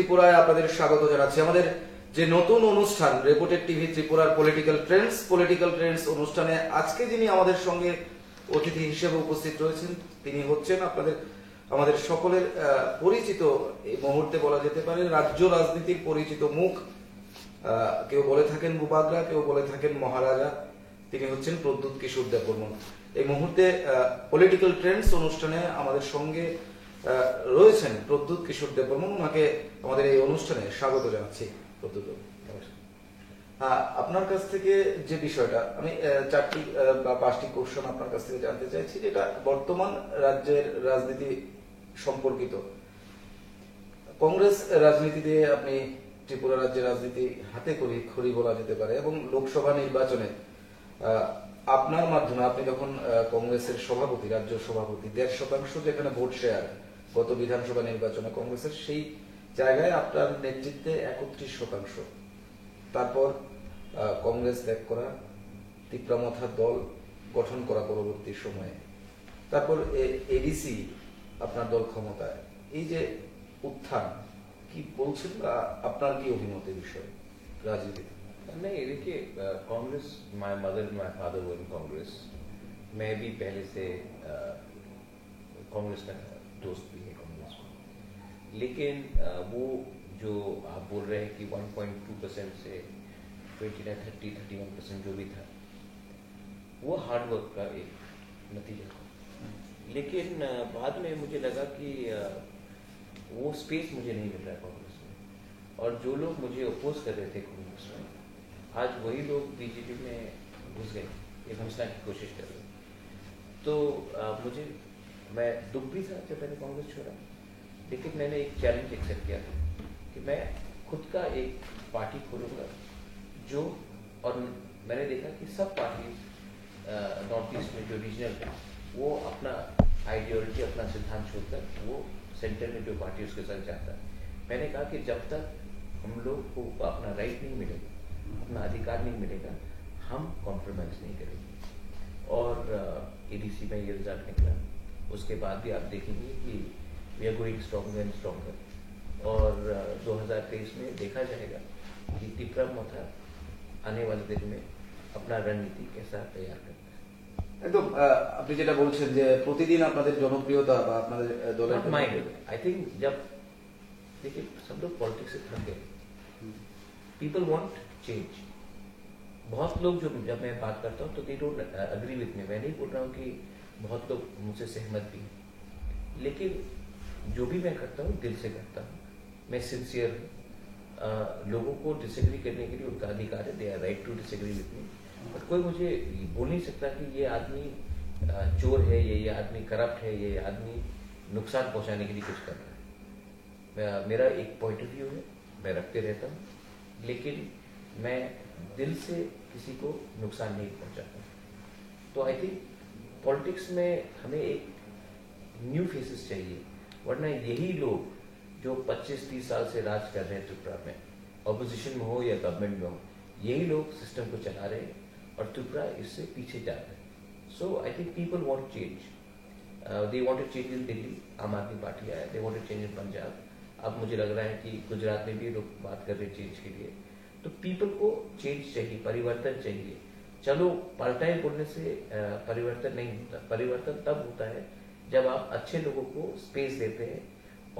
ত্রিপুরায় আপনাদের স্বাগত জানাচ্ছি। আমাদের যে নতুন অনুষ্ঠান রিপোর্টেড টিভি ত্রিপুরার পলিটিক্যাল ট্রেন্ডস অনুষ্ঠানে আজকে যিনি আমাদের সঙ্গে অতিথি হিসেবে উপস্থিত রয়েছেন তিনি হচ্ছেন আমাদের সকলের পরিচিত, এই মুহূর্তে বলা যেতে পারে রাজ্য রাজনীতির পরিচিত মুখ। কেউ বলে থাকেন বুবাগরা, কেউ বলে থাকেন মহারাজা। তিনি হচ্ছেন প্রদ্যুৎ কিশোর দেববর্মন। এই মুহূর্তে পলিটিক্যাল ট্রেন্ডস অনুষ্ঠানে আমাদের সঙ্গে রয়েছেন প্রদ্যুৎ কিশোর দেববর্মন। ওনাকে আমাদের এই অনুষ্ঠানে স্বাগত জানাচ্ছি। প্রদ্যুৎ, আপনার কাছ থেকে যে বিষয়টা আমি 4টি বা 5টি কোশ্চেন আপনার কাছ থেকে জানতে চাইছি, যেটা বর্তমান রাজ্যের রাজনীতি সম্পর্কিত। কংগ্রেস রাজনীতি দিয়ে আপনি ত্রিপুরা রাজ্যের রাজনীতি হাতে খড়ি বলা যেতে পারে, এবং লোকসভা নির্বাচনে আপনার মাধ্যমে আপনি যখন কংগ্রেসের সভাপতি, রাজ্য সভাপতি, 1.5% যেখানে ভোট শেয়ার গত বিধানসভা নির্বাচনে কংগ্রেসের, সেই জায়গায় আপনার নেতৃত্বে 31%। তারপর কংগ্রেস ত্যাগ করা, তিপ্রামথার দল গঠন করা পরবর্তী সময়ে, তারপর এডিসি আপনার দল ক্ষমতায়। এই যে উত্থান, কি বলছেন বা আপনার কি অভিমত এই বিষয়ে রাজনীতিতে? नहीं, देखिए Congress, my mother my father were in Congress. मैं भी पहले से कांग्रेस का दोस्त भी है कांग्रेस में, लेकिन वो जो आप बोल रहे हैं कि 1.2% से 29-30-31% जो भी था, वो हार्ड वर्क का एक नतीजा था। लेकिन बाद में मुझे लगा कि वो स्पेस मुझे नहीं मिल रहा है कांग्रेस में, और जो लोग मुझे अपोज कर रहे थे कांग्रेस में, आज वही लोग बीजेपी में घुस गए, ये घुसना की कोशिश कर रहे। तो मैं दुख भी था जब मैंने कांग्रेस छोड़ा, लेकिन मैंने एक चैलेंज एक्सेप्ट किया था कि मैं खुद का एक पार्टी खोलूंगा और मैंने देखा कि सब पार्टी नॉर्थ ईस्ट में जो रीजनल है, वो अपना आइडियोलॉजी, अपना सिद्धांत छोड़कर वो सेंटर में जो पार्टी उसके साथ जाता है। मैंने कहा कि जब तक हम लोग को अपना राइट नहीं मिलेगा, अपना अधिकार नहीं मिलेगा, हम कॉम्प्रोमाइज नहीं करेंगे। और एडीसी में ये रिजल्ट निकला। उसके बाद भी आप देखेंगे कि we are going stronger and stronger, और 2023 में देखा जाएगा कि तिप्रामथा आने वाले दिन में अपना रणनीति कैसा तैयार करता है। একদম আপনি যেটা বলছেন যে প্রতিদিন আপনাদের জনপ্রিয়তা বা আপনাদের দলের माइंड, आई थिंक जब देखिए सब लोग पॉलिटिक्स से थक गए, पीपल वांट चेंज। बहुत लोग जो जब मैं बात करता हूँ तो they don't agree with me. मैं नहीं बोल रहा हूँ कि बहुत लोग मुझसे सहमत भी हैं, लेकिन जो भी मैं करता हूँ दिल से करता हूँ, मैं सिंसियर हूँ। लोगों को डिसएग्री करने के लिए उनका अधिकार है, they are right to disagree with me, but कोई मुझे बोल नहीं सकता कि ये आदमी चोर है, ये आदमी करप्ट है, ये आदमी नुकसान पहुंचाने के लिए कुछ कर रहा है। मेरा एक पॉइंट ऑफ व्यू है, मैं रखते रहता हूँ, लेकिन मैं दिल से किसी को नुकसान नहीं पहुंचाता। तो आई थिंक पॉलिटिक्स में हमें एक न्यू फेसेस चाहिए, वरना यही लोग जो 25-30 साल से राज कर रहे हैं त्रिपुरा में, ऑपोजिशन में हो या गवर्नमेंट में हो, यही लोग सिस्टम को चला रहे हैं और त्रिपुरा इससे पीछे जा रहा है। So I think people want change, they want to change in Delhi, Aam Aadmi Party आया, they want to change in Punjab. अब मुझे लग रहा है कि गुजरात में भी लोग बात कर रहे हैं चेंज के लिए। तो पीपल को चेंज चाहिए, परिवर्तन चाहिए। चलो पलटाई बोलने से परिवर्तन नहीं होता, परिवर्तन तब होता है जब आप अच्छे लोगों को स्पेस देते हैं,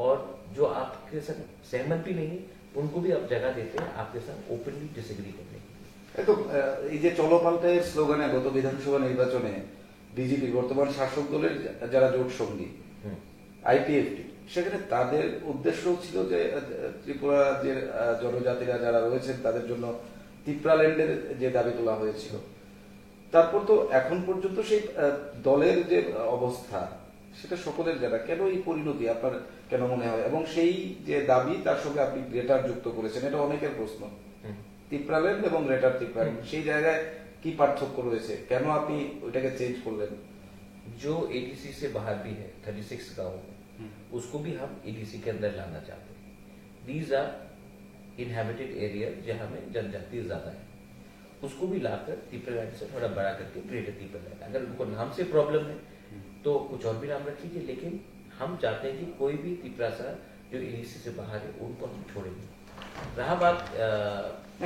और जो आपके साथ सहमत भी नहीं उनको भी आप जगह देते हैं आपके साथ ओपनली डिसएग्री करने के लिए। একদম এই যে চলো পাল্টাই স্লোগানে গত বিধানসভা নির্বাচনে বিজেপি বর্তমান শাসক দলের যারা জোট সঙ্গী আইপিএফটি, সেখানে তাদের উদ্দেশ্য ছিল যে ত্রিপুরা যে জনজাতিরা যারা রয়েছেন তাদের জন্য তিপ্রাল্যান্ডের যে দাবি তোলা হয়েছিল। তারপর তো এখন পর্যন্ত সেই দলের যে অবস্থা সেটা সকলের জানা। কেন এই পরিণতি আপনার কেন মনে হয়? এবং সেই যে দাবি তার সঙ্গে আপনি গ্রেটার যুক্ত করেছেন, এটা অনেকের প্রশ্ন। তিপ্রাল্যান্ড এবং গ্রেটার তিপ্রাল্যান্ড, সেই জায়গায় কি পার্থক্য রয়েছে? কেন আপনি ওইটাকে চেঞ্জ করলেন? जो एडीसी से बाहर भी है 36 गाँव में, उसको भी हम एडीसी के अंदर लाना चाहते हैं। दीज आर इनहेबिटेड एरिया जहां में जनजाति ज्यादा है, उसको भी लाकर तिप्रालैंड से थोड़ा बड़ा करके ग्रेटर तिप्रालैंड। अगर उनको नाम से प्रॉब्लम है तो कुछ और भी नाम रख लीजिए, लेकिन हम चाहते हैं कि कोई भी तिप्रासा जो एलईसी से बाहर है उनको हम छोड़ेंगे। रहा बात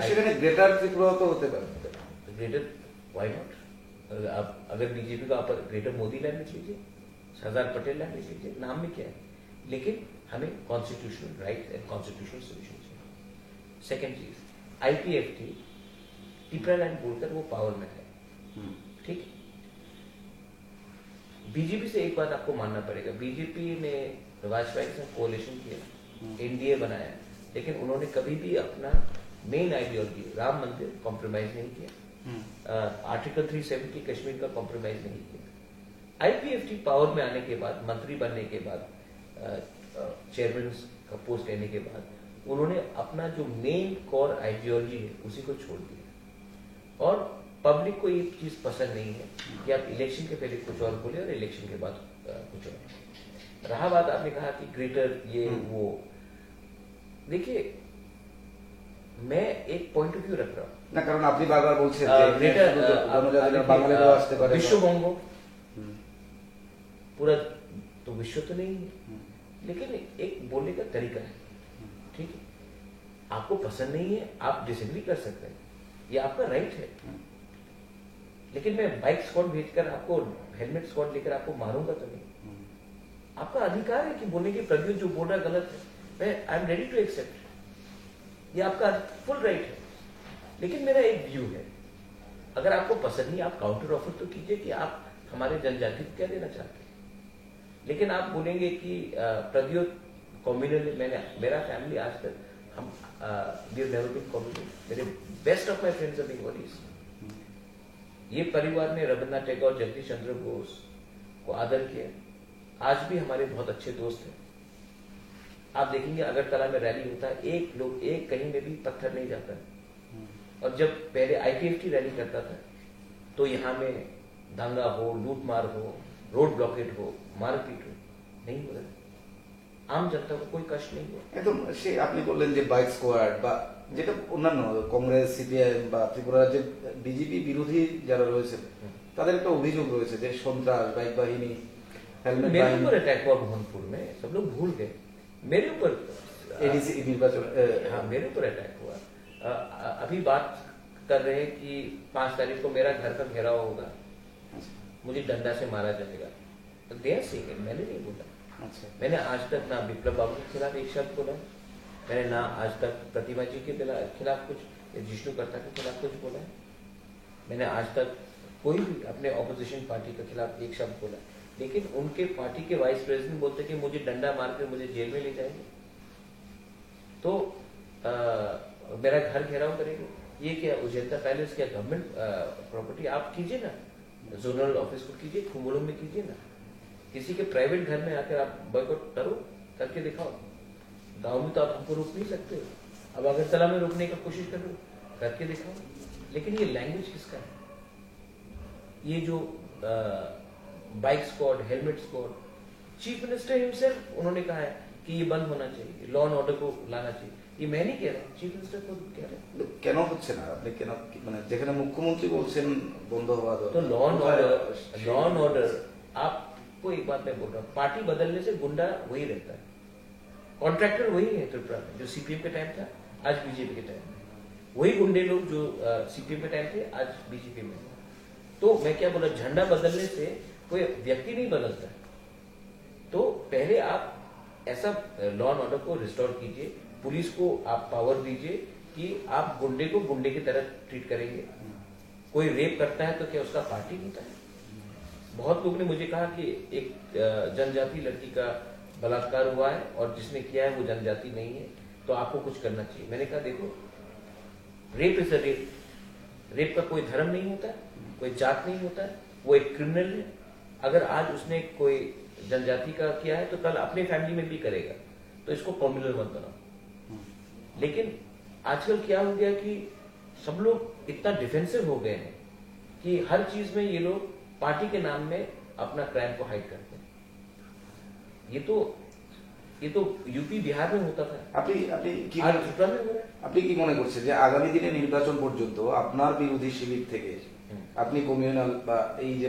সেখানে গ্রেটার ত্রিপুরা তো হতে পারে। ग्रेटर वाई नॉट, आप अगर बीजेपी को आप ग्रेटर मोदी लैंड में लीजिए, सरदार पटेल लैंड में लीजिए, नाम में क्या है, लेकिन हमें constitutional right and constitutional solution चाहिए। सेकेंड चीज आईपीएफटी टिपरा लैंड बोलकर वो पावर में है, ठीक। बीजेपी से एक बात आपको मानना पड़ेगा, बीजेपी ने वाजपेयी से कोalition किया, एनडीए बनाया, लेकिन उन्होंने कभी भी अपना मेन आइडियोलॉजी राम मंदिर कॉम्प्रोमाइज नहीं किया, आर्टिकल 370 कश्मीर का कॉम्प्रोमाइज नहीं किया। आईपीएफटी पावर में आने के बाद, मंत्री बनने के बाद, चेयरमैन का पोस्ट लेने के बाद उन्होंने अपना जो मेन कोर आइडियोलॉजी है उसी को छोड़ दिया। और पब्लिक को ये चीज पसंद नहीं है कि आप इलेक्शन के पहले कुछ और बोले और इलेक्शन के बाद कुछ और। रहा बात आपने कहा कि ग्रेटर ये वो, देखिए मैं एक पॉइंट ऑफ व्यू रख रहा हूँ না কারণ আপনি বারবার বলছেন যে গ্রেটার জনজাতিরা বাঙালিরাও আসতে পারে। विश्वबंग पूरा तो विश्व तो नहीं है, लेकिन एक बोलने का तरीका है, ठीक है। आपको पसंद नहीं है, आप डिसएग्री कर सकते हैं, ये आपका राइट है, लेकिन मैं बाइक स्क्वाड भेजकर आपको हेलमेट स्क्वाड लेकर आपको मारूंगा तो नहीं। आपका अधिकार है कि बोलने की प्रद्युत जो बोल रहा गलत है, मैं I am ready to accept, ये आपका फुल राइट है। लेकिन मेरा एक व्यू है, अगर आपको पसंद नहीं, आप काउंटर ऑफर तो कीजिए कि आप हमारे जनजाति को क्या देना चाहते हैं। लेकिन आप बोलेंगे कि प्रद्युत कॉम्युनल, मैंने मेरा फैमिली आज तक हम कॉम्युनल, मेरे best of my friends are being, ये परिवार ने रविन्द्रनाथ टैगोर, जगदीश चंद्र बोस को आदर किया, आज भी हमारे बहुत अच्छे दोस्त हैं। आप देखेंगे अगरतला में रैली होता है, एक कहीं में भी पत्थर नहीं जाता है। और जब पहले आईपीएफटी रैली करता था तो यहाँ में दंगा हो, लूटमार हो, रोड ब्लॉकेट हो, मारपीट हो, नहीं हो रहा, आम जनता को कोई कष्ट नहीं हुआ। একদম সে আপনি বললেন যে বাইক স্কোয়াড বা যেটা অন্যান্য কংগ্রেস, সিপিআইএম বা ত্রিপুরা রাজ্যের বিজেপি বিরোধী যারা রয়েছে তাদের একটা অভিযোগ রয়েছে যে সন্ত্রাস, বাইক বাহিনী, হেলমেট मेरे বাহিনী, ऊपर अटैक हुआ मोहनपुर में, सब लोग भूल गए। मेरे ऊपर এডিসি নির্বাচন हाँ मेरे ऊपर अटैक हुआ। अभी बात कर रहे हैं कि 5 तारीख को मेरा घर का घेराव होगा, मुझे डंडा से मारा जाएगा, तो देर से मैंने नहीं बोला। अच्छा, मैंने आज तक ना विप्लव बाबू के खिलाफ एक शब्द बोला, मैंने ना आज तक प्रतिमा जी के खिलाफ कुछ, जिष्णु कर्ता के खिलाफ कुछ बोला है, मैंने आज तक कोई भी अपने ऑपोजिशन पार्टी के खिलाफ एक शब्द बोला। लेकिन उनके पार्टी के वाइस प्रेसिडेंट बोलते कि मुझे डंडा मारकर मुझे जेल में ले जाएंगे, तो मेरा घर घेराव करेंगे, ये क्या उजेंता पैलेस, क्या गवर्नमेंट प्रॉपर्टी? आप कीजिए ना, जोनल ऑफिस को कीजिए, खुमुलुम में कीजिए ना, किसी के प्राइवेट घर में आकर आप बॉयकॉट करो, करके दिखाओ। गांव में तो आप हमको रोक नहीं सकते, अब अगरतला में रोकने का कोशिश करो, करके दिखाओ। लेकिन ये लैंग्वेज किसका है? ये जो bike squad, helmet squad, chief minister himself उन्होंने कहा है कि ये बंद होना चाहिए, लॉ एंड ऑर्डर को लाना चाहिए। ये मैं नहीं कह रहा, चीफ मिनिस्टर खुद कह रहे हैं। কেন হচ্ছে না? আপনি কেন মানে যেখানে মুখ্যমন্ত্রী বলছেন বন্ধ হওয়া तो দরকার, लॉ एंड ऑर्डर, आपको एक बात मैं बोल रहा हूँ, पार्टी बदलने से गुंडा वही रहता है, कॉन्ट्रैक्टर वही है त्रिपुरा में, जो सीपीएम के टाइम था आज बीजेपी के टाइम में, वही गुंडे लोग जो सीपीएम के टाइम थे आज बीजेपी में। तो मैं क्या बोला, झंडा बदलने से कोई व्यक्ति नहीं बदलता। तो पहले आप ऐसा लॉ एंड ऑर्डर को रिस्टोर कीजिए, पुलिस को आप पावर दीजिए कि आप गुंडे को गुंडे की तरह ट्रीट करेंगे। कोई रेप करता है तो क्या उसका पार्टी होता है? बहुत लोग ने मुझे कहा कि एक जनजाति लड़की का बलात्कार हुआ है और जिसने किया है वो जनजाति नहीं है, तो आपको कुछ करना चाहिए। मैंने कहा देखो, rape is a rape, rape का कोई धर्म नहीं होता है, कोई जात नहीं होता है, वो एक क्रिमिनल है। अगर आज उसने कोई जनजाति का किया है तो कल अपने फैमिली में भी करेगा, तो इसको कॉम्युनल मत बनाओ। लेकिन आजकल क्या हो गया कि सब लोग इतना डिफेंसिव हो गए हैं कि हर चीज में ये लोग पार्टी के नाम में अपना क्राइम को हाइड करते हैं। ये तो यूपी बिहार में होता था, আপনি আপনি কি आज त्रिपुरा में हो रहा है। আপনি কি মনে করছেন যে আগামী দিনে নির্বাচন পর্যন্ত আপনার বিরোধী শিবির থেকে আপনি কমিউনাল বা এই যে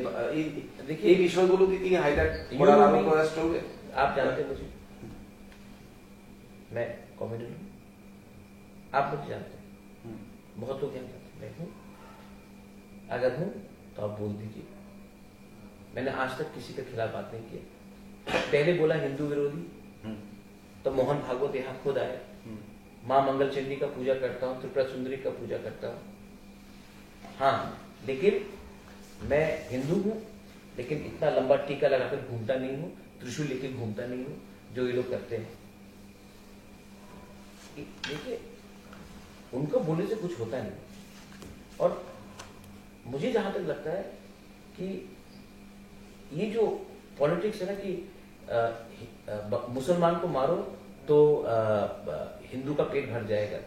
এই বিষয়গুলোকে কি হাইলাইট করার আরো প্রয়াস চলবে? आप जानते हैं मुझे, मैं कॉमेडियन हूँ, आप मुझे जानते हैं, बहुत लोग जानते हैं मैं हूँ। अगर हूँ तो आप बोल दीजिए। मैंने आज तक किसी के खिलाफ बात नहीं किया। पहले बोला हिंदू विरोधी, तो मोहन भागवत यहाँ खुद आए, माँ मंगल चंडी का पूजा करता हूँ, त्रिपुरा सुंदरी का पूजा करता हूँ। हाँ, लेकिन मैं हिंदू हूँ, लेकिन इतना लंबा टीका लगाकर घूमता नहीं हूँ, त्रिशूल लेके घूमता नहीं हूँ जो ये लोग करते हैं। देखिए, उनको बोलने से कुछ होता नहीं। और मुझे जहां तक लगता है कि ये जो पॉलिटिक्स है ना कि मुसलमान को मारो तो हिंदू का पेट भर जाएगा,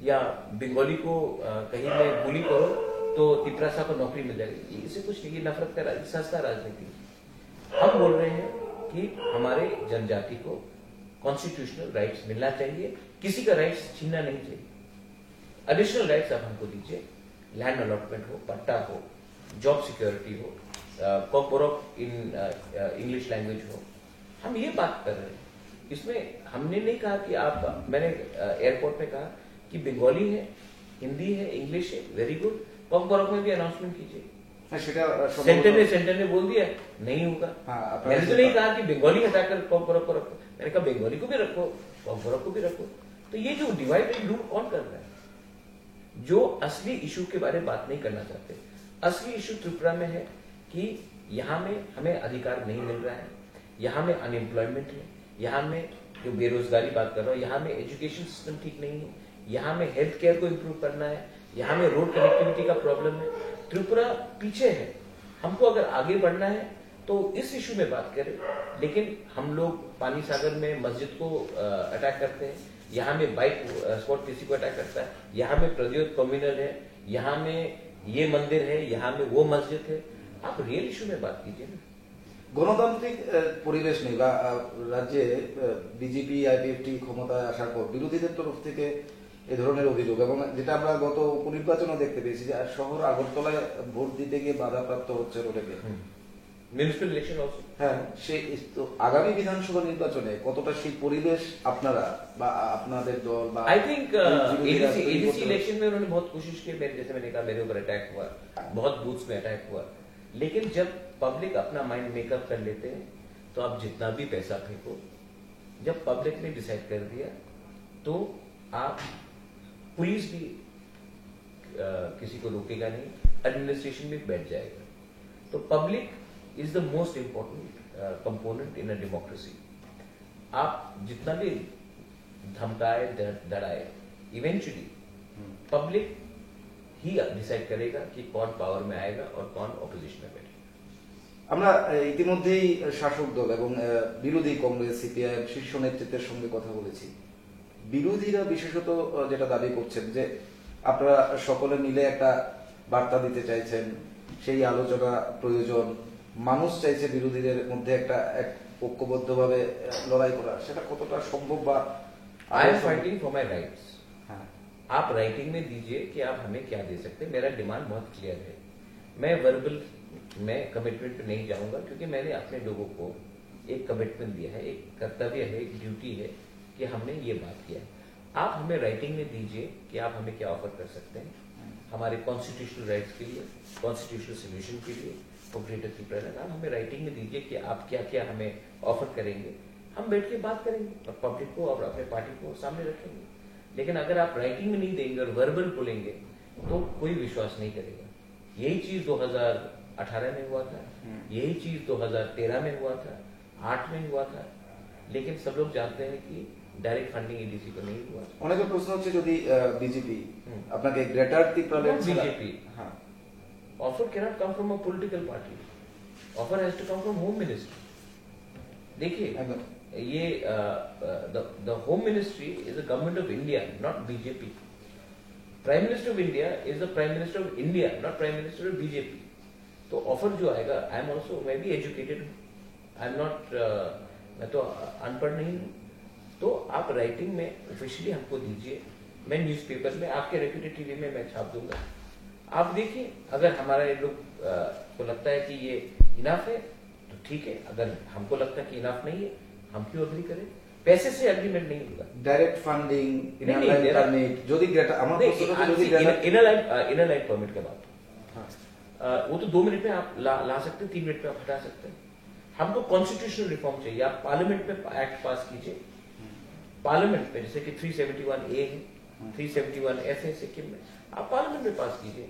या बंगाली को कहीं में गोली करो तो तिपरासा को नौकरी मिल जाएगी, इससे कुछ नहीं। ये नफरत का सस्ता राजनीति। हम बोल रहे हैं कि हमारे जनजाति को कॉन्स्टिट्यूशनल राइट्स मिलना चाहिए, किसी का राइट्स छीनना नहीं चाहिए। एडिशनल राइट्स आप हमको दीजिए, लैंड अलॉटमेंट हो, पट्टा हो, जॉब सिक्योरिटी हो, कॉर्पोरेट इन इंग्लिश लैंग्वेज हो। हम ये बात कर रहे हैं। इसमें हमने नहीं कहा कि आप, मैंने एयरपोर्ट में कहा कि बंगाली है, हिंदी है, इंग्लिश है, वेरी गुड, कॉर्पोरेट में भी अनाउंसमेंट कीजिए। सेंटर ने बोल दिया नहीं होगा। मैंने तो नहीं कहा कि बंगाली हटाकर कॉर्पोरेट को रखो, मैंने कहा बंगाली को भी रखो, कॉर्पोरेट को भी रखो। तो ये जो डिवाइड एंड रूल कौन कर रहा है? जो असली इशू के बारे में बात नहीं करना चाहते। असली इशू त्रिपुरा में है कि यहाँ में हमें अधिकार नहीं मिल रहा है, यहाँ में अनएम्प्लॉयमेंट है, यहाँ में जो बेरोजगारी बात कर रहा हूँ, यहाँ में एजुकेशन सिस्टम ठीक नहीं है, यहाँ में हेल्थ केयर को इम्प्रूव करना है, यहाँ में रोड कनेक्टिविटी का प्रॉब्लम है। त्रिपुरा पीछे है। हमको अगर आगे बढ़ना है तो इस इशू में बात करें। लेकिन हम लोग पानी सागर में मस्जिद को अटैक करते हैं, यहाँ में बाइक स्पॉट किसी को अटैक करता है, यहाँ में प्रद्योत कम्युनल है, यहाँ में ये मंदिर है, यहाँ में वो मस्जिद है। आप रियल इशू में बात कीजिए ना। গণতান্ত্রিক পরিবেশ নেই বা রাজ্যে বিজেপি আইপিএফটি ক্ষমতায় আসার পর বিরোধীদের তরফ থেকে এই ধরনের অভিযোগ, এবং যেটা আমরা গত উপনির্বাচনে দেখতে পেয়েছি যে শহর আগরতলায় ভোট দিতে গিয়ে বাধাপ্রাপ্ত হচ্ছে অনেকে। Municipal election also. হ্যাঁ, সেই আগামী বিধানসভা নির্বাচনে কতটা সেই পরিবেশ আপনারা বা আপনাদের দল বা आई थिंक एडीसी इलेक्शन में उन्होंने बहुत कोशिश की। जैसे मैंने कहा, मेरे ऊपर अटैक हुआ, बहुत बूथ्स में अटैक हुआ। लेकिन जब पब्लिक अपना माइंड मेकअप कर लेते हैं तो आप जितना भी पैसा फेंको, जब पब्लिक ने डिसाइड कर दिया तो आप, पुलिस भी किसी को रोकेगा नहीं, एडमिनिस्ट्रेशन भी बैठ जाएगा। तो public is the most important component in a democracy. आप जितना भी धमकाए डराए, इवेंचुअली पब्लिक ही डिसाइड करेगा कि कौन पावर में आएगा और कौन ऑपोजिशन में बैठेगा। আমরা ইতিমধ্যেই শাসক দল এবং বিরোধী কংগ্রেস সিপিআইএম শীর্ষ নেতৃত্বের সঙ্গে কথা বলেছি। বিরোধীরা বিশেষত যেটা দাবি করছেন যে আপনারা সকলে মিলে একটা বার্তা দিতে চাইছেন, সেই আলোচনা প্রয়োজন, মানুষ চাইছে বিরোধীদের মধ্যে একটা এক ঐক্যবদ্ধভাবে লড়াই করা, সেটা কতটা সম্ভব বা I am fighting for my rights. आप राइटिंग में दीजिए कि आप हमें क्या दे सकते हैं। मेरा डिमांड बहुत क्लियर है। मैं वर्बल में कमिटमेंट पे नहीं जाऊंगा, क्योंकि मैंने अपने लोगों को एक कमिटमेंट दिया है, एक कर्तव्य है, एक ड्यूटी है कि हमने ये बात किया है। आप हमें राइटिंग में दीजिए कि आप हमें क्या ऑफर कर सकते हैं हमारे कॉन्स्टिट्यूशनल राइट्स के लिए, कॉन्स्टिट्यूशनल सोल्यूशन के लिए, फॉर ग्रेटर त्रिपुरा। आप हमें राइटिंग में दीजिए कि आप क्या क्या हमें ऑफर करेंगे। हम बैठ के बात करेंगे और पब्लिक को और अपने पार्टी को सामने रखेंगे। लेकिन अगर आप राइटिंग में नहीं देंगे और वर्बल बोलेंगे तो कोई विश्वास नहीं करेगा। यही चीज 2018 में हुआ था, यही चीज 2013 में हुआ था, 8 में हुआ था। लेकिन सब लोग जानते हैं कि डायरेक्ट फंडिंग एडीसी को नहीं हुआ। অনেকের প্রশ্ন হচ্ছে যদি বিজেপি আপনাকে greater Tripura BJP offer cannot come from a political party, offer has to come from home ministry. देखिए, ये the home ministry is the government of India, not BJP. Prime minister of India is the prime minister of India, not prime minister of BJP. तो offer जो आएगा, I am also, मैं भी educated हूँ, I am not, मैं तो अनपढ़ नहीं हूँ। तो आप राइटिंग में ऑफिशियली हमको दीजिए, मैं न्यूज़पेपर में, आपके रेप्यूटेड टीवी में मैं छाप दूंगा। आप देखिए, अगर हमारा लोग को लगता है कि ये इनफ है तो ठीक है, अगर हमको लगता है कि इनफ नहीं है, हम क्यों अग्री करें। पैसे से एग्रीमेंट नहीं होगा। डायरेक्ट फंडिंग, इनर नहीं, लाइन नहीं, परमिट, যদি গ্রেটার আমার প্রশ্নটা হচ্ছে যদি इनर लाइन परमिट के बात हाँ। वो तो 2 मिनट में आप ला सकते हैं, 3 मिनट में आप हटा सकते हैं। हमको कॉन्स्टिट्यूशनल रिफॉर्म चाहिए। आप पार्लियामेंट में एक्ट पास कीजिए, पार्लियामेंट में, जैसे कि 371A है, 371F है सिक्किम में, आप पार्लियामेंट में पास कीजिए।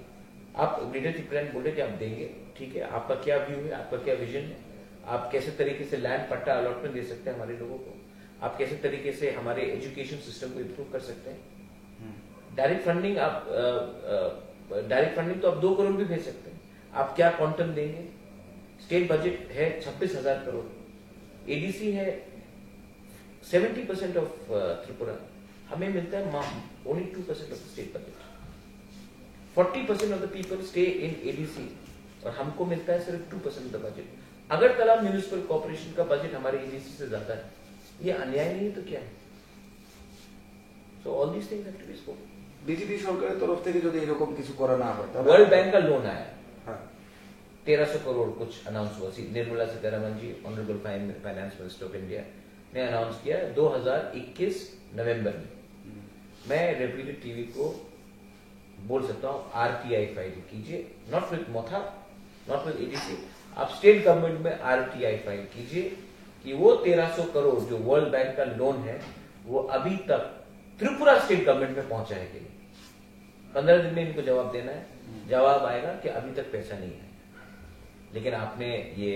आप लीडरशिप प्लान बोले कि आप देंगे, ठीक है, आपका क्या व्यू है, आपका क्या विजन है, आप कैसे तरीके से लैंड पट्टा अलॉटमेंट दे सकते हैं हमारे लोगों को, आप कैसे तरीके से हमारे एजुकेशन सिस्टम को इम्प्रूव कर सकते हैं। डायरेक्ट फंडिंग तो आप 2 करोड़ भी भेज सकते हैं। आप क्या क्वांटम देंगे? स्टेट बजट है 26,000 करोड़, एडीसी है 70% ऑफ त्रिपुरा, हमें मिलता है only 2% of the state budget. 40% of the people stay in ADC और हमको मिलता है सिर्फ 2% of the budget. Agartala municipal corporation का बजट हमारे एडीसी से ज्यादा है। ये अन्याय नहीं है तो क्या है? So all these things have to be spoken. BJP সরকারের তরফ থেকে যদি এরকম কিছু করা না হয় তাহলে वर्ल्ड बैंक का लोन आया, हाँ 1300 करोड़ कुछ अनाउंस हुआ। Nirmala Sitharaman ji, honourable finance minister of India, ने अनाउंस किया 2021 नवंबर में। मैं रेपुटेड टीवी को बोल सकता हूं आरटीआई फाइल कीजिए, not with Motha, not with ADC, आप स्टेट गवर्नमेंट में आरटीआई फाइल कीजिए कि वो 1300 करोड़ जो वर्ल्ड बैंक का लोन है वो अभी तक त्रिपुरा स्टेट गवर्नमेंट में पहुंचा है कि नहीं। 15 दिन में इनको जवाब देना है। जवाब आएगा कि अभी तक पैसा नहीं है। लेकिन आपने ये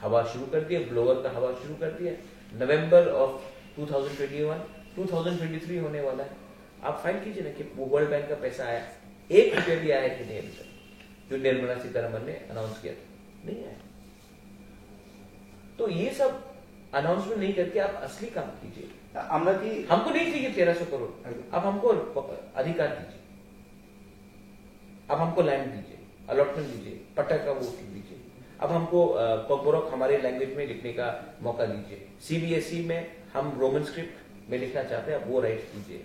हवा शुरू कर दी, ब्लोअर का हवा शुरू कर दिया। नवंबर ऑफ 2021 2023 होने वाला है, आप फाइल कीजिए ना कि वो वर्ल्ड बैंक का पैसा आया, 1 रुपया भी आया कि नहीं अभी तक, जो निर्मला सीतारमण ने अनाउंस किया था, नहीं आया। तो ये सब अनाउंसमेंट नहीं करके आप असली काम कीजिए। আমরা কি हमको नहीं चाहिए 1300 करोड़, अब हमको अधिकार दीजिए, अब हमको लैंड दीजिए, अलॉटमेंट दीजिए, पट्टा का वो दीजिए, अब हमको कॉर्पोरक हमारे लैंग्वेज में लिखने का मौका दीजिए। सीबीएसई में हम रोमन स्क्रिप्ट में लिखना चाहते हैं, अब वो राइट दीजिए।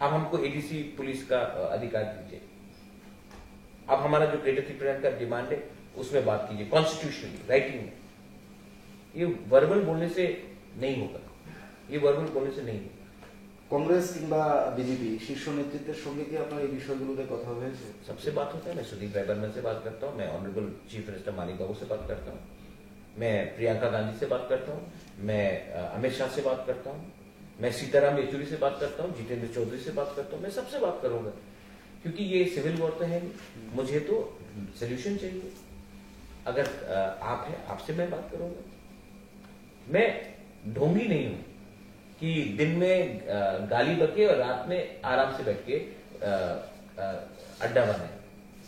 अब हमको एडीसी पुलिस का अधिकार दीजिए। अब हमारा जो ग्रेटर त्रिपुरा का डिमांड है उसमें बात कीजिए, कॉन्स्टिट्यूशनली राइटिंग में। ये वर्बल बोलने से नहीं होगा, ये वर्बल बोलने से नहीं होगा। কংগ্রেস কিংবা বিজেপি শীর্ষ নেতৃত্বের সঙ্গে কি আপনার এই বিষয়গুলোতে কথা হয়েছে? सबसे बात होता है, मैं सुदीप राय बर्मन से बात करता हूँ, मैं ऑनरेबल चीफ मिनिस्टर मानिक बाबू से बात करता हूँ, मैं प्रियंका गांधी से बात करता हूँ, मैं अमित शाह से बात करता हूँ, मैं सीताराम येचुरी से बात करता हूँ, जितेंद्र चौधरी से बात करता हूँ, मैं सबसे बात करूंगा। क्योंकि ये सिविल वॉर तो है नहीं, मुझे तो सोल्यूशन चाहिए। अगर आप है, आपसे मैं बात करूंगा। मैं ढोंगी नहीं हूं कि दिन में गाली बके और रात में आराम से बैठ के अड्डा बनाए।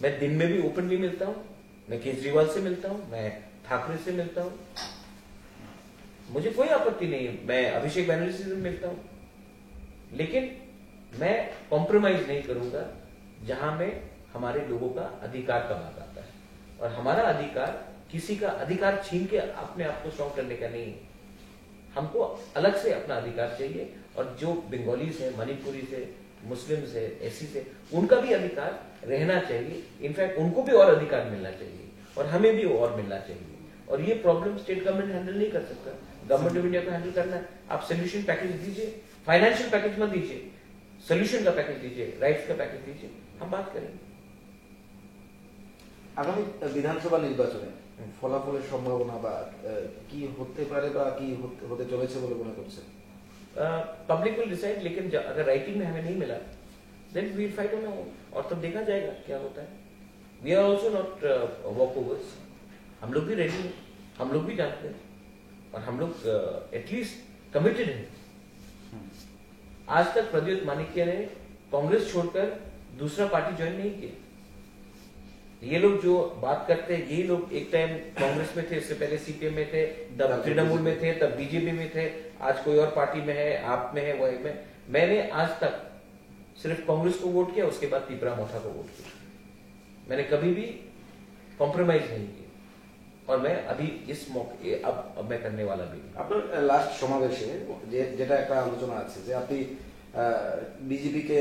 मैं दिन में भी ओपनली मिलता हूं, मैं केजरीवाल से मिलता हूं, मैं ठाकरे से मिलता हूं, मुझे कोई आपत्ति नहीं है। मैं अभिषेक बैनर्जी से मिलता हूं, लेकिन मैं कॉम्प्रोमाइज नहीं करूंगा जहां में हमारे लोगों का अधिकार का बात आता है। और हमारा अधिकार किसी का अधिकार छीन के अपने आप को स्ट्रॉन्ग करने का नहीं है। हमको अलग से अपना अधिकार चाहिए, और जो बंगालीज है, मणिपुरी से, मुस्लिम से, एससी से, उनका भी अधिकार रहना चाहिए। इनफैक्ट उनको भी और अधिकार मिलना चाहिए और हमें भी और मिलना चाहिए। और ये प्रॉब्लम स्टेट गवर्नमेंट हैंडल नहीं कर सकता, गवर्नमेंट ऑफ इंडिया को हैंडल करना है। आप सोल्यूशन पैकेज दीजिए, फाइनेंशियल पैकेज मत दीजिए, सोल्यूशन का पैकेज दीजिए, राइट्स का पैकेज दीजिए, हम बात करेंगे। আগামী বিধানসভা নির্বাচনে ফলাফলের সম্ভাবনা বা কি হতে পারে বা কি হতে চলেছে বলে মনে করছেন? पब्लिक विल डिसाइड, लेकिन अगर राइटिंग में हमें नहीं मिला then we will fight on our own, और तब देखा जाएगा क्या होता है। We are also not walkovers, हम लोग भी रेडी हैं, हम लोग भी जानते हैं, और हम लोग एटलीस्ट कमिटेड हैं। आज तक प्रद्युत मानिक्य ने कांग्रेस छोड़कर दूसरा पार्टी ज्वाइन नहीं किया। ये लोग जो बात करते हैं, ये लोग एक टाइम कांग्रेस में थे, इससे पहले सीपीएम में थे, तब तृणमूल में थे, तब बीजेपी में थे, आज कोई और पार्टी में है, आप में है, वो में। मैंने आज तक सिर्फ कांग्रेस को वोट किया, उसके बाद तीपरा मोथा को वोट किया। मैंने कभी भी कॉम्प्रोमाइज नहीं किया, और मैं अभी इस मौके अब मैं करने वाला भी नहीं। আপনার লাস্ট সমাবেশে যেটা একটা আলোচনা আছে যে আপনি বিজেপি কে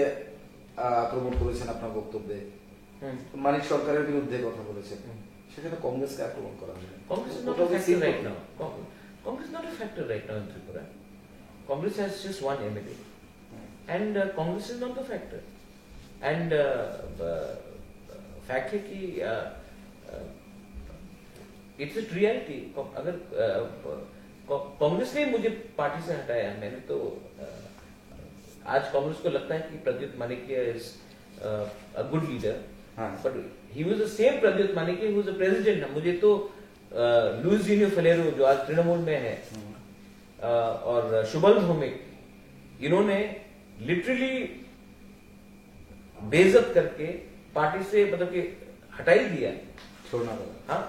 আক্রমণ করেছেন আপনার বক্তব্যে, মানিক সরকারের বিরুদ্ধে কথা বলেছেন, সেখানে কংগ্রেসকে আক্রমণ করা হয়। Congress is not affected right now. Congress is not a factor right now in Tripura. Congress has just one MLA, and Congress is not the factor. And fact है कि इट्स अ रियलिटी. अगर कांग्रेस ने मुझे party से हटाया, मैंने तो आज कांग्रेस को लगता है कि Pradyot Manikya is a good leader, but he was the same Pradyot Manikya who was the president. मुझे तो लुइस जीनियो फेलेरो जो आज तृणमूल में है और शुभल भौमिक, इन्होंने लिटरली बेइज्जत करके पार्टी से मतलब कि हटा ही दिया, छोड़ना पड़ा. हाँ,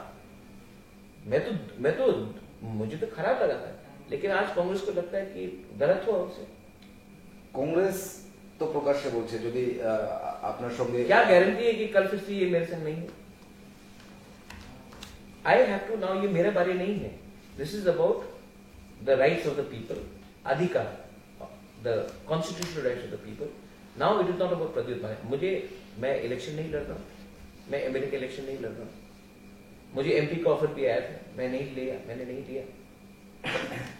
मैं तो मुझे तो खराब लगा था, लेकिन आज कांग्रेस को लगता है कि गलत हुआ उसे. কংগ্রেস তো প্রকাশ্যে বলছে যদি আপনার সঙ্গে क्या गारंटी है कि कल फिर से ये मेरे संग नहीं है. आई हैव टू नाउ, ये मेरे बारे नहीं है. This is about the rights of the people, अधिकार, the constitutional rights of the people. Now it is not about Pradyot Manikya. मैं इलेक्शन नहीं लड़ रहा हूं, मैं एमएलए का इलेक्शन नहीं लड़ रहा हूं. मुझे एमपी का ऑफर भी आया था, मैंने नहीं लिया.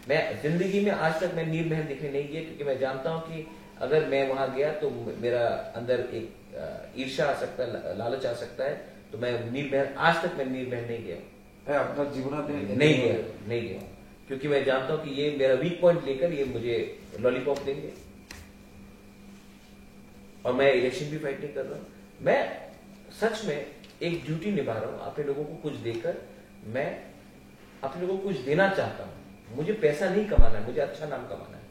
मैं जिंदगी में आज तक मैं नीर महल देखने नहीं गया, क्योंकि मैं जानता हूं कि अगर मैं वहां गया तो मेरा अंदर एक ईर्ष्या आ सकता है, लालच आ सकता है. तो मैं नीर महल, आज तक मैं नीर महल नहीं गया. আপনার জীবনে नहीं गया, क्योंकि मैं जानता हूं कि ये मेरा वीक पॉइंट लेकर ये मुझे लॉलीपॉप देंगे, और मैं इलेक्शन भी फाइट नहीं कर रहा हूं. मैं सच में एक ड्यूटी निभा रहा हूं, अपने लोगों को कुछ देकर. मैं अपने लोगों को कुछ देना चाहता हूं. मुझे पैसा नहीं कमाना है, मुझे अच्छा नाम कमाना है.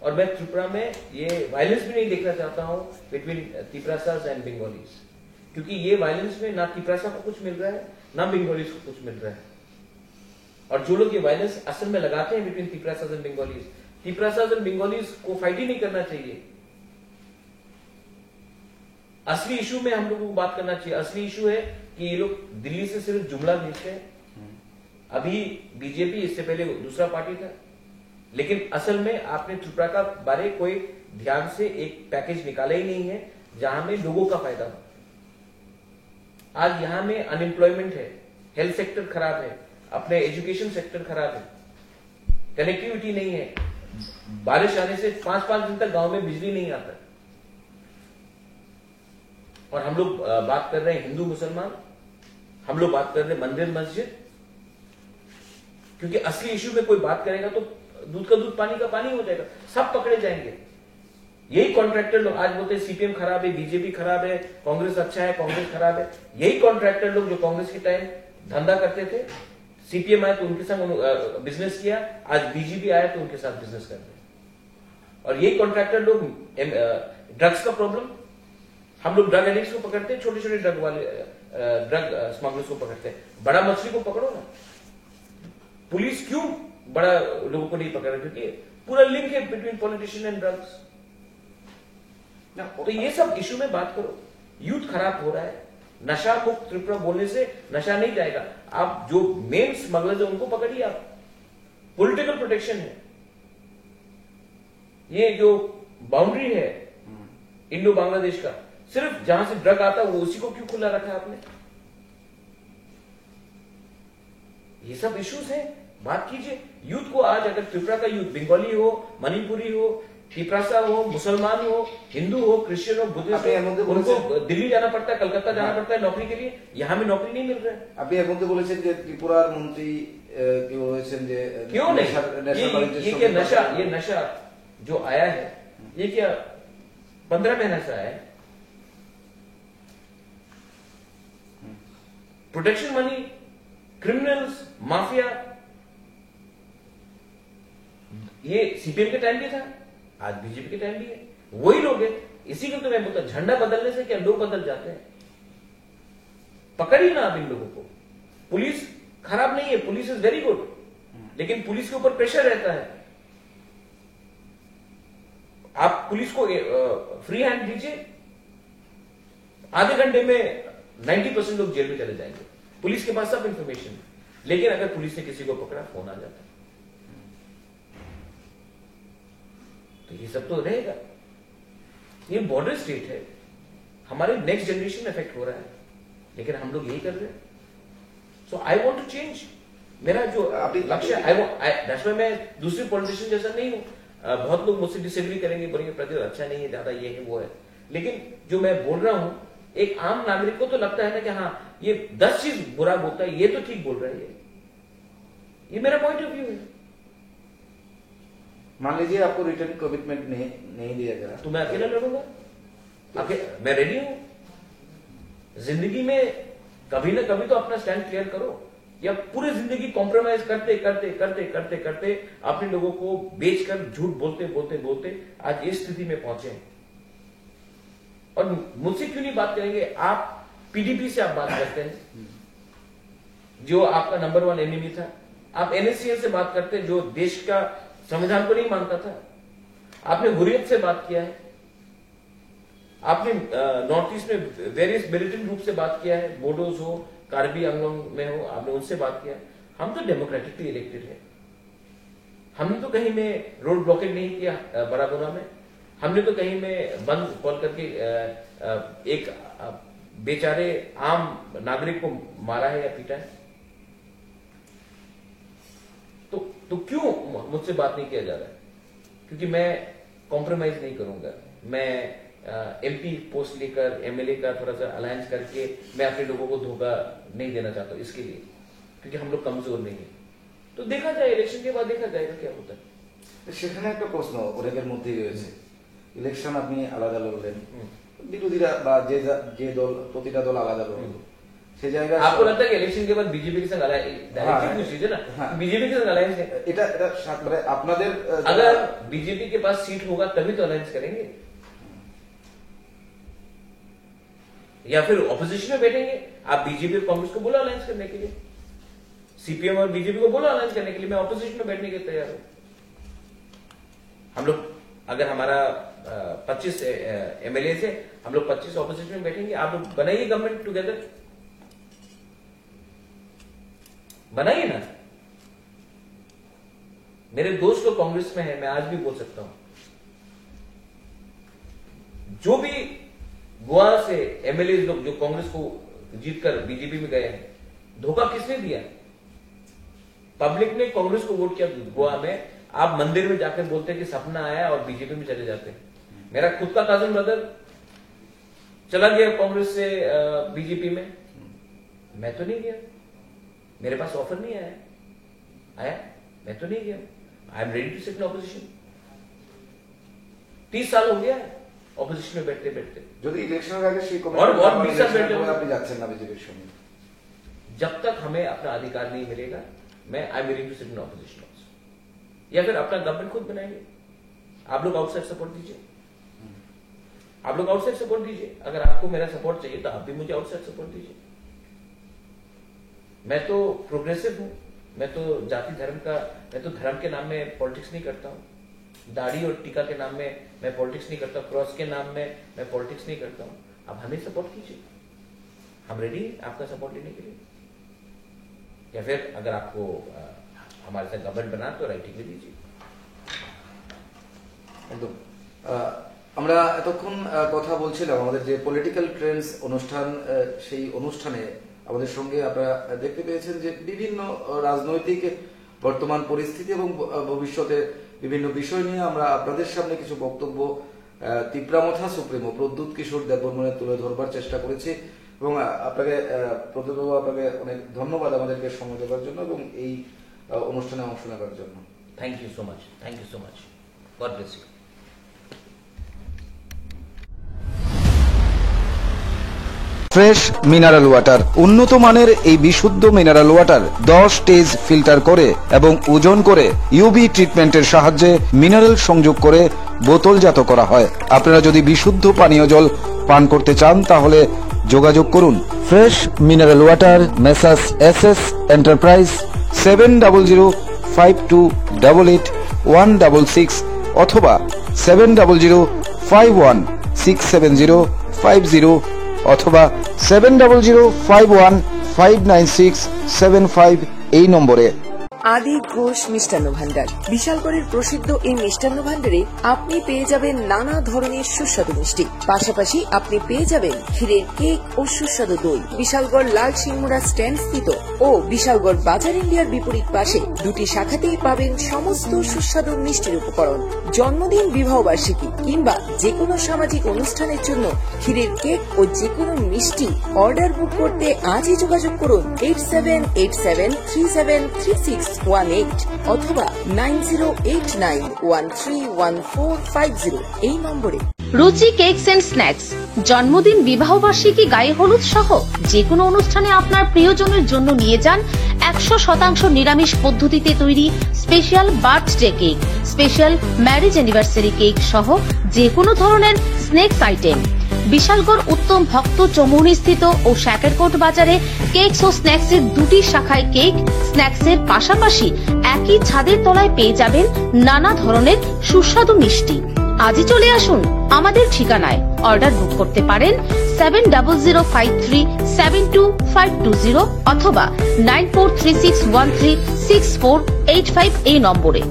और मैं त्रिपुरा में ये वायलेंस भी नहीं देखना चाहता हूं बिटवीन तिपरासास एंड बंगालीज, क्योंकि ये वायलेंस में ना तिपरासा को कुछ मिल रहा है, ना बंगालीज को कुछ मिल रहा है. और जो लोग ये वायलेंस असल में लगाते हैं between Tiprasas and Bengalis, Tiprasas and Bengalis को फाइट ही नहीं करना चाहिए. असली इशू में हम लोगों को बात करना चाहिए. असली इशू है कि ये लोग दिल्ली से सिर्फ जुमला भेजते हैं. अभी बीजेपी, इससे पहले दूसरा पार्टी था, लेकिन असल में आपने त्रिपुरा का बारे कोई ध्यान से एक पैकेज निकाला ही नहीं है जहां में लोगों का फायदा हो. आज यहां में अनएम्प्लॉयमेंट है, हेल्थ सेक्टर खराब है, अपने एजुकेशन सेक्टर खराब है, कनेक्टिविटी नहीं है. बारिश आने से 5-5 दिन तक गांव में बिजली नहीं आता. और हम लोग बात कर रहे हैं हिंदू मुसलमान, हम लोग बात कर रहे हैं मंदिर मस्जिद. क्योंकि असली इश्यू में कोई बात करेगा तो दूध का दूध पानी का पानी हो जाएगा, सब पकड़े जाएंगे. यही कॉन्ट्रैक्टर लोग आज बोलते हैं सीपीएम खराब है, बीजेपी खराब है, कांग्रेस अच्छा है, कांग्रेस खराब है. यही कॉन्ट्रैक्टर लोग जो कांग्रेस के टाइम धंधा करते थे, सीपीएम आए तो उनके साथ बिजनेस किया, आज बीजेपी आया तो उनके साथ बिजनेस कर रहे हैं. और यही कॉन्ट्रैक्टर लोग ड्रग्स का प्रॉब्लम, हम लोग ड्रग एडिक्ट्स को पकड़ते हैं, छोटे छोटे ड्रग स्मगलर्स को पकड़ते हैं. बड़ा मछली को पकड़ो ना. पुलिस क्यों बड़ा लोगों को नहीं पकड़ रहा? क्योंकि पूरा लिंक है बिटवीन पॉलिटिशियन एंड ड्रग्स. तो ये सब इशू में बात करो. यूथ खराब हो रहा है. नशा मुक्त त्रिपुरा बोलने से नशा नहीं जाएगा. आप जो मेन स्मगलर्स है उनको पकड़िए. आप पॉलिटिकल प्रोटेक्शन है. ये जो बाउंड्री है इंडो बांग्लादेश का, सिर्फ जहां से ड्रग आता है वो उसी को क्यों खुला रखा है आपने? ये सब इश्यूज हैं, बात कीजिए. यूथ को आज अगर त्रिपुरा का यूथ बंगाली हो, मणिपुरी हो, तिपरासा हो, मुसलमान हो, हिंदू हो, क्रिश्चियन हो, बुद्धिस्ट हो, उनको दिल्ली जाना पड़ता है, कलकत्ता जाना पड़ता है नौकरी के लिए. यहां में नौकरी नहीं मिल रहा है. আপনি এর মধ্যে বলেছেন যে ত্রিপুরার মন্ত্রী কেউ বলেছেন যে क्यों नहीं? ये क्या नशा, ये नशा जो आया है ये क्या 15 महीने से आया है? प्रोटेक्शन मनी, क्रिमिनल्स, माफिया, ये सीपीएम के टाइम भी था, आज बीजेपी के टाइम भी है. वही लोग हैं. इसी को तो मैं बोलता, झंडा बदलने से क्या लोग बदल जाते हैं? पकड़िए ना आप इन लोगों को. पुलिस खराब नहीं है, पुलिस इज वेरी गुड, लेकिन पुलिस के ऊपर प्रेशर रहता है. आप पुलिस को फ्री हैंड दीजिए, आधे घंटे में 90% लोग जेल में चले जाएंगे. पुलिस के पास सब इंफॉर्मेशन है. लेकिन अगर पुलिस ने किसी को पकड़ा, फोन आ जाता है. तो ये सब तो रहेगा. ये बॉर्डर स्टेट है, हमारे नेक्स्ट जनरेशन में इफेक्ट हो रहा है, लेकिन हम लोग यही कर रहे हैं. सो आई वॉन्ट टू चेंज. मेरा जो लक्ष्य है, मैं दूसरे पॉलिटिशियन जैसा नहीं हूँ। बहुत लोग मुझसे डिसएग्री करेंगे, बोलेंगे प्रतिभा अच्छा नहीं है, ज्यादा ये है वो है, लेकिन जो मैं बोल रहा हूँ एक आम नागरिक को तो लगता है ना कि हाँ ये 10 चीज बुरा बोलता है, ये तो ठीक बोल रहा है, ये मेरा पॉइंट ऑफ व्यू है। मान लीजिए आपको रिटर्न कमिटमेंट नहीं दिया गया तो मैं अकेला लड़ूंगा, मैं रेडी हूं। जिंदगी में कभी ना कभी तो अपना स्टैंड क्लियर करो, या पूरी जिंदगी कॉम्प्रोमाइज करते करते करते करते करते अपने लोगों को बेचकर झूठ बोलते बोलते बोलते आज इस स्थिति में पहुंचे। और मुझसे क्यों नहीं बात करेंगे? आप पीडीपी से आप बात करते हैं, जो आपका नंबर 1 एनिमी था। आप एनएससीएन से बात करते हैं, जो देश का संविधान को नहीं मानता था। आपने हुर्रियत से बात किया है, आपने नॉर्थ ईस्ट में वेरियस मिलिटेंट ग्रुप से बात किया है, बोडोज हो, कार्बी अंगलोंग में हो, आपने उनसे बात किया। हम तो डेमोक्रेटिकली इलेक्टेड है, हमने तो कहीं में रोड ब्लॉकेज नहीं किया बराबरा में, हमने तो कहीं में बंद कॉल करके एक बेचारे आम नागरिक को मारा है या पीटा है। तो क्यों मुझसे बात नहीं किया जा रहा है? क्योंकि मैं कॉम्प्रोमाइज नहीं करूंगा। मैं एमपी पोस्ट लेकर एमएलए का थोड़ा सा अलायंस करके मैं अपने लोगों को धोखा नहीं देना चाहता हूं, इसके लिए, क्योंकि हम लोग कमजोर नहीं है। तो देखा जाए, इलेक्शन के बाद देखा जाएगा क्या होता है। সেখানে একটা প্রশ্ন অনেকের মধ্যেই রয়েছে, ইলেকশন আপনি আলাদা লড়লেন, বিরোধীরা বা যে দল, প্রতিটা দল আলাদা লড়ল, সেই জায়গায় आपको लगता है कि इलेक्शन के बाद बीजेपी के संग डायरेक्टली पूछ लीजिए ना, बीजेपी के संग अलायंस है। এটা মানে আপনাদের अगर बीजेपी के पास सीट होगा तभी तो अलायंस करेंगे, या फिर ऑपोजिशन में बैठेंगे। आप बीजेपी और कांग्रेस को बोलो अलायंस करने के लिए, सीपीएम और बीजेपी को बोलो अलायंस करने के लिए, मैं ऑपोजिशन में बैठने के तैयार हूं। हम लोग अगर हमारा 25 एमएलए से हम लोग 25 ऑपोजिशन में बैठेंगे, आप लोग बनाइए गवर्नमेंट टुगेदर, बनाइए ना। मेरे दोस्त लोग कांग्रेस में है, मैं आज भी बोल सकता हूं, जो भी गोवा से एमएलए लोग जो कांग्रेस को जीतकर बीजेपी में गए हैं, धोखा किसने दिया? पब्लिक ने कांग्रेस को वोट किया गोवा में। आप मंदिर में जाकर बोलते हैं कि सपना आया और बीजेपी में चले जाते हैं। मेरा खुद का कजन ब्रदर चला गया कांग्रेस से बीजेपी में, मैं तो नहीं गया, मेरे पास ऑफर नहीं आया, मैं तो नहीं गया। I am ready to sit in opposition. 30 साल हो गया অপোজিশনে बैठते बैठते। যদি ইলেকশনের আগে সেই और 20 साल बैठे আপনি যাচ্ছেন না বিজেপির সঙ্গে, जब तक हमें अपना अधिकार नहीं मिलेगा, मैं I am willing to sit in opposition also, या फिर अपना गवर्नमेंट खुद बनाएंगे। आप लोग आउटसाइड सपोर्ट दीजिए, आप लोग आउटसाइड सपोर्ट दीजिए। अगर आपको मेरा सपोर्ट चाहिए तो आप भी मुझे आउटसाइड सपोर्ट दीजिए। मैं तो प्रोग्रेसिव हूं, मैं तो जाति धर्म का, मैं तो धर्म के नाम में पॉलिटिक्स नहीं करता हूं, दाढ़ी और टीका के नाम में मैं पॉलिटिक्स नहीं करता, क्रॉस के नाम में मैं पॉलिटिक्स नहीं करता हूं। आप हमें सपोर्ट कीजिए, हम रेडी हैं आपका सपोर्ट लेने के लिए। या फिर अगर आपको हमारे साथ गवर्नमेंट बना तो राइटिंग में दीजिए। একদম। আমরা এতক্ষণ কথা বলছিলাম আমাদের যে পলিটিক্যাল ট্রেন্ডস অনুষ্ঠান, সেই অনুষ্ঠানে আমাদের সঙ্গে আপনারা দেখতে পেয়েছেন যে বিভিন্ন রাজনৈতিক বর্তমান পরিস্থিতি এবং ভবিষ্যতে বিভিন্ন বিষয় নিয়ে আমরা আপনাদের সামনে কিছু বক্তব্য তীব্রামথা সুপ্রিমো প্রদ্যুৎ কিশোর দেববর্মনের তুলে ধরবার চেষ্টা করেছি। এবং আপনাকে প্রদ্যুৎবাবু, আপনাকে অনেক ধন্যবাদ আমাদেরকে সময় দেওয়ার জন্য এবং এই অনুষ্ঠানে অংশ নেওয়ার জন্য। Thank you so much, thank you so much, God bless you. Fresh mineral water, উন্নত মানের এই বিশুদ্ধ মিনারেল ওয়াটার 10 স্টেজ ফিল্টার করে এবং ওজন করে ইউভি ট্রিটমেন্টের সাহায্যে মিনারেল সংযোগ করে বোতলজাত করা হয়। আপনারা যদি বিশুদ্ধ পানীয় জল পান করতে চান তাহলে যোগাযোগ করুন। Fresh mineral water, Messrs SS enterprise, 7005288166 অথবা 7005167050 অথবা 7005159675 এই নম্বরে। আদি ঘোষ মিষ্টান্ন ভান্ডার। বিশালগড়ের প্রসিদ্ধ এই মিষ্টান্ন ভান্ডারে আপনি পেয়ে যাবেন নানা ধরনের সুস্বাদু মিষ্টি, পাশাপাশি আপনি পেয়ে যাবেন ক্ষীরের কেক ও সুস্বাদু দই। বিশালগড় লাল সিংমুড়া স্ট্যান্ড স্থিত ও বিশালগড় বাজার ইন্ডিয়ার বিপরীত পাশে দুটি শাখাতেই পাবেন সমস্ত সুস্বাদু মিষ্টির উপকরণ। জন্মদিন, বিবাহ বার্ষিকী কিংবা যে কোনো সামাজিক অনুষ্ঠানের জন্য ক্ষীরের কেক ও যে কোনো মিষ্টি অর্ডার বুক করতে আজই যোগাযোগ করুন 8787373618 অথবা 9089131450 এই নম্বরে। রুচি কেকস এন্ড স্ন্যাক্স, জন্মদিন, বিবাহবার্ষিকী, গায়ে হলুদ সহ যে কোনো অনুষ্ঠানে আপনার প্রিয়জনের জন্য নিয়ে যান 100% নিরামিষ পদ্ধতিতে তৈরি special birthday cake, special marriage anniversary cake সহ যে কোনো ধরনের স্ন্যাক্স আইটেম। বিশালগড় উত্তম ভক্ত চৌমুহনী স্থিত ও শ্যাকেরকোট বাজারে কেকস ও স্ন্যাক্সের দুটি শাখায় কেক, স্ন্যাক্সের পাশাপাশি একই ছাদের তলায় পেয়ে যাবেন নানা ধরনের সুস্বাদু মিষ্টি। আজই চলে আসুন আমাদের ঠিকানায়। অর্ডার বুক করতে পারেন 7005372520 অথবা 9436136485 এই নম্বরে।